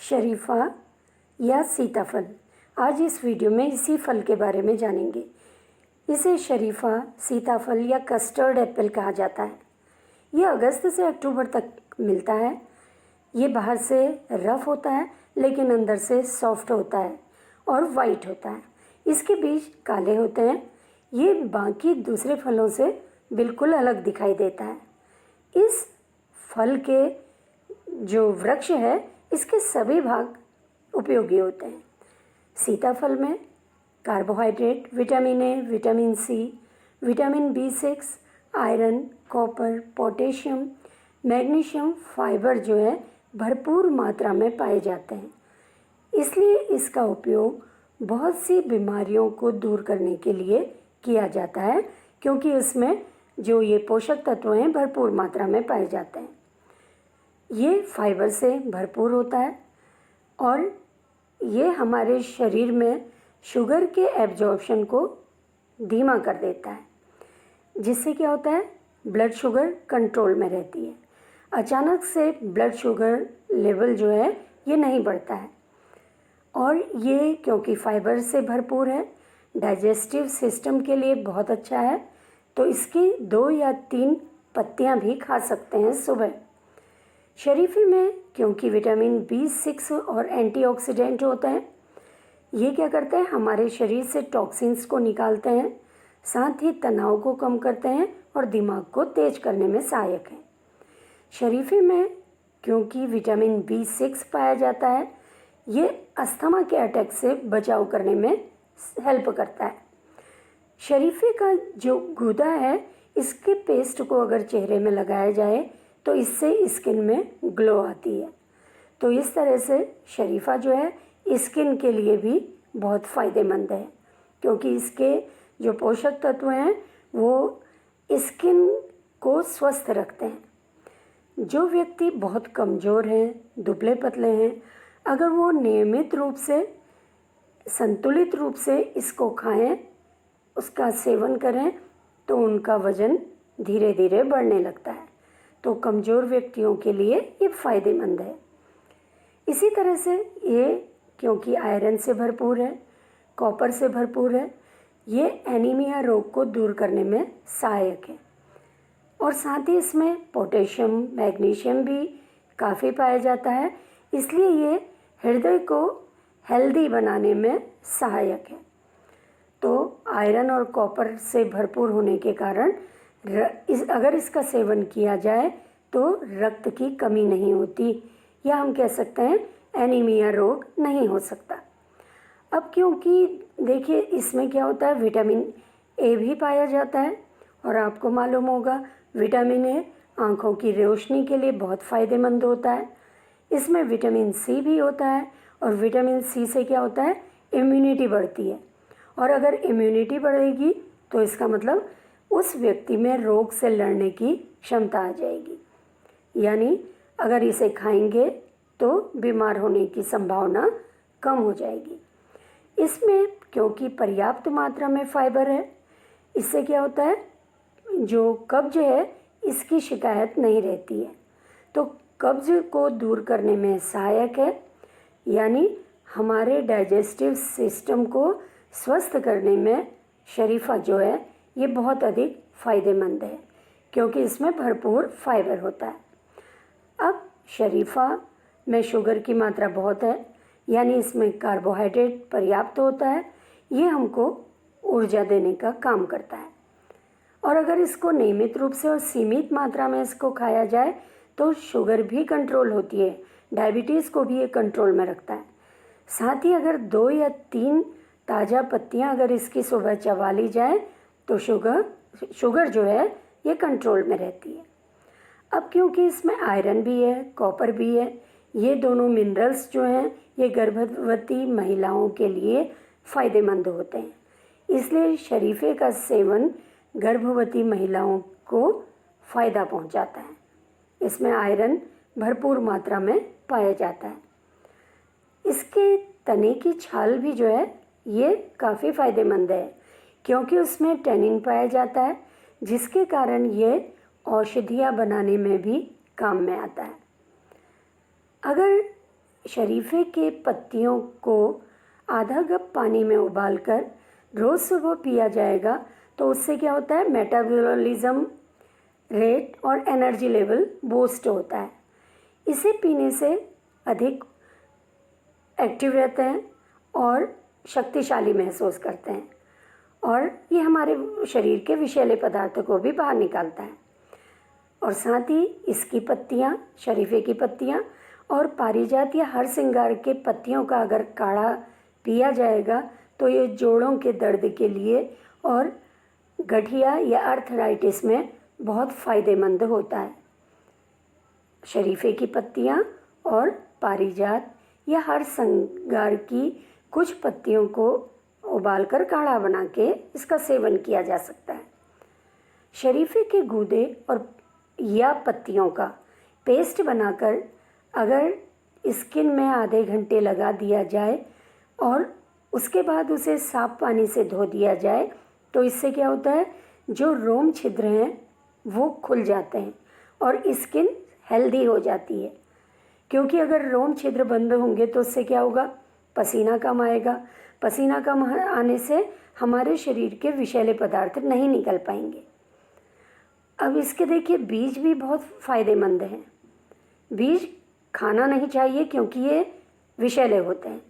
शरीफा या सीताफल। आज इस वीडियो में इसी फल के बारे में जानेंगे। इसे शरीफा, सीताफल या कस्टर्ड एप्पल कहा जाता है। ये अगस्त से अक्टूबर तक मिलता है। ये बाहर से रफ होता है लेकिन अंदर से सॉफ्ट होता है और वाइट होता है। इसके बीज काले होते हैं। ये बाकी दूसरे फलों से बिल्कुल अलग दिखाई देता है। इस फल के जो वृक्ष है इसके सभी भाग उपयोगी होते हैं। सीताफल में carbohydrate, vitamin A, vitamin C, vitamin B6, iron, copper, potassium, magnesium, fibre जो है भरपूर मात्रा में पाए जाते हैं। इसलिए इसका उपयोग बहुत सी बीमारियों को दूर करने के लिए किया जाता है, क्योंकि उसमें जो ये पोषक तत्व हैं भरपूर मात्रा में पाए जाते हैं। ये फाइबर से भरपूर होता है और ये हमारे शरीर में शुगर के एब्जॉर्प्शन को धीमा कर देता है, जिससे क्या होता है, ब्लड शुगर कंट्रोल में रहती है। अचानक से ब्लड शुगर लेवल जो है ये नहीं बढ़ता है। और ये क्योंकि फाइबर से भरपूर है, डाइजेस्टिव सिस्टम के लिए बहुत अच्छा है, तो इसकी 2 या 3 पत्तियां भी खा सकते हैं सुबह। शरीफे में क्योंकि विटामिन B6 और एंटीऑक्सीडेंट होता है, ये क्या करते हैं, हमारे शरीर से टॉक्सिन्स को निकालते हैं, साथ ही तनाव को कम करते हैं और दिमाग को तेज करने में सहायक है। शरीफे में क्योंकि विटामिन B6 पाया जाता है, ये अस्थमा के अटैक से बचाव करने में हेल्प करता है। शरीफे का जो गूदा है, इसके पेस्ट को अगर चेहरे में लगाया जाए तो इससे स्किन में ग्लो आती है। तो इस तरह से शरीफा जो है स्किन के लिए भी बहुत फ़ायदेमंद है, क्योंकि इसके जो पोषक तत्व हैं वो स्किन को स्वस्थ रखते हैं। जो व्यक्ति बहुत कमज़ोर हैं, दुबले पतले हैं, अगर वो नियमित रूप से, संतुलित रूप से इसको खाएं, उसका सेवन करें, तो उनका वज़न धीरे धीरे बढ़ने लगता है। तो कमज़ोर व्यक्तियों के लिए ये फ़ायदेमंद है। इसी तरह से ये क्योंकि आयरन से भरपूर है, कॉपर से भरपूर है, ये एनीमिया रोग को दूर करने में सहायक है। और साथ ही इसमें पोटेशियम, मैग्नीशियम भी काफ़ी पाया जाता है, इसलिए ये हृदय को हेल्दी बनाने में सहायक है। तो आयरन और कॉपर से भरपूर होने के कारण अगर इसका सेवन किया जाए तो रक्त की कमी नहीं होती, या हम कह सकते हैं एनीमिया रोग नहीं हो सकता। अब क्योंकि देखिए इसमें क्या होता है, विटामिन ए भी पाया जाता है, और आपको मालूम होगा विटामिन ए आँखों की रोशनी के लिए बहुत फ़ायदेमंद होता है। इसमें विटामिन सी भी होता है, और विटामिन सी से क्या होता है, इम्यूनिटी बढ़ती है। और अगर इम्यूनिटी बढ़ेगी तो इसका मतलब उस व्यक्ति में रोग से लड़ने की क्षमता आ जाएगी, यानी अगर इसे खाएंगे तो बीमार होने की संभावना कम हो जाएगी। इसमें क्योंकि पर्याप्त मात्रा में फाइबर है, इससे क्या होता है, जो कब्ज है इसकी शिकायत नहीं रहती है। तो कब्ज को दूर करने में सहायक है, यानी हमारे डाइजेस्टिव सिस्टम को स्वस्थ करने में शरीफा जो है ये बहुत अधिक फ़ायदेमंद है, क्योंकि इसमें भरपूर फाइबर होता है। अब शरीफा में शुगर की मात्रा बहुत है, यानी इसमें कार्बोहाइड्रेट पर्याप्त होता है। ये हमको ऊर्जा देने का काम करता है। और अगर इसको नियमित रूप से और सीमित मात्रा में इसको खाया जाए तो शुगर भी कंट्रोल होती है, डायबिटीज़ को भी ये कंट्रोल में रखता है। साथ ही अगर 2 या 3 ताज़ा पत्तियां अगर इसकी सुबह चबा ली जाए तो शुगर जो है ये कंट्रोल में रहती है। अब क्योंकि इसमें आयरन भी है, कॉपर भी है, ये दोनों मिनरल्स जो हैं ये गर्भवती महिलाओं के लिए फ़ायदेमंद होते हैं, इसलिए शरीफे का सेवन गर्भवती महिलाओं को फ़ायदा पहुंचाता है। इसमें आयरन भरपूर मात्रा में पाया जाता है। इसके तने की छाल भी जो है ये काफ़ी फ़ायदेमंद है, क्योंकि उसमें टैनिन पाया जाता है, जिसके कारण ये औषधियाँ बनाने में भी काम में आता है। अगर शरीफे के पत्तियों को आधा कप पानी में उबालकर रोज़ सुबह पिया जाएगा तो उससे क्या होता है, मेटाबॉलिज्म रेट और एनर्जी लेवल बूस्ट होता है। इसे पीने से अधिक एक्टिव रहते हैं और शक्तिशाली महसूस करते हैं और ये हमारे शरीर के विषैले पदार्थों को भी बाहर निकालता है। और साथ ही इसकी पत्तियाँ, शरीफे की पत्तियाँ और पारिजात या हरसिंगार के पत्तियों का अगर काढ़ा पिया जाएगा तो ये जोड़ों के दर्द के लिए और गठिया या आर्थराइटिस में बहुत फ़ायदेमंद होता है। शरीफे की पत्तियाँ और पारिजात या हरसिंगार की कुछ पत्तियों को उबालकर काढ़ा बना के इसका सेवन किया जा सकता है। शरीफे के गूदे और या पत्तियों का पेस्ट बनाकर अगर स्किन में आधे घंटे लगा दिया जाए और उसके बाद उसे साफ पानी से धो दिया जाए तो इससे क्या होता है, जो रोम छिद्र हैं वो खुल जाते हैं और स्किन हेल्दी हो जाती है। क्योंकि अगर रोम छिद्र बंद होंगे तो उससे क्या होगा, पसीना कम आएगा। पसीना कम आने से हमारे शरीर के विषैले पदार्थ नहीं निकल पाएंगे। अब इसके देखिए बीज भी बहुत फ़ायदेमंद हैं। बीज खाना नहीं चाहिए क्योंकि ये विषैले होते हैं,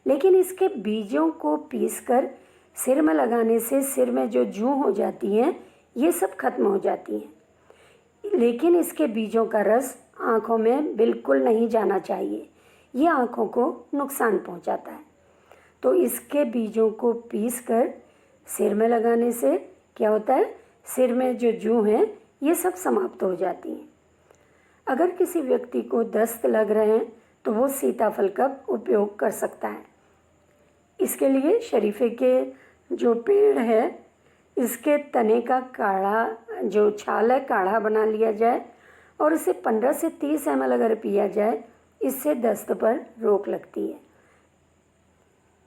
लेकिन इसके बीजों को पीसकर सिर में लगाने से सिर में जो जूं हो जाती हैं ये सब खत्म हो जाती हैं। लेकिन इसके बीजों का रस आँखों में बिल्कुल नहीं जाना चाहिए, ये आँखों को नुकसान पहुँचाता है। तो इसके बीजों को पीसकर सिर में लगाने से क्या होता है, सिर में जो जूं हैं ये सब समाप्त हो जाती हैं। अगर किसी व्यक्ति को दस्त लग रहे हैं तो वो सीताफल का उपयोग कर सकता है। इसके लिए शरीफे के जो पेड़ है इसके तने का काढ़ा, जो छाल है, काढ़ा बना लिया जाए और इसे 15 से 30 ml अगर पिया जाए, इससे दस्त पर रोक लगती है।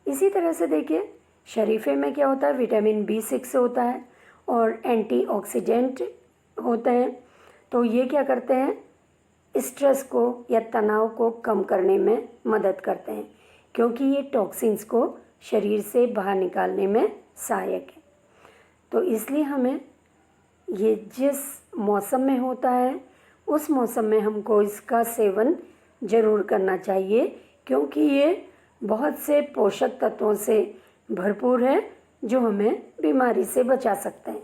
इसी तरह से देखिए शरीफे में क्या होता है, विटामिन B6 होता है और एंटीऑक्सीडेंट होते हैं। तो ये क्या करते हैं, स्ट्रेस को या तनाव को कम करने में मदद करते हैं क्योंकि ये टॉक्सिन्स को शरीर से बाहर निकालने में सहायक है। तो इसलिए हमें ये जिस मौसम में होता है उस मौसम में हमको इसका सेवन ज़रूर करना चाहिए क्योंकि ये बहुत से पोषक तत्वों से भरपूर है जो हमें बीमारी से बचा सकते हैं।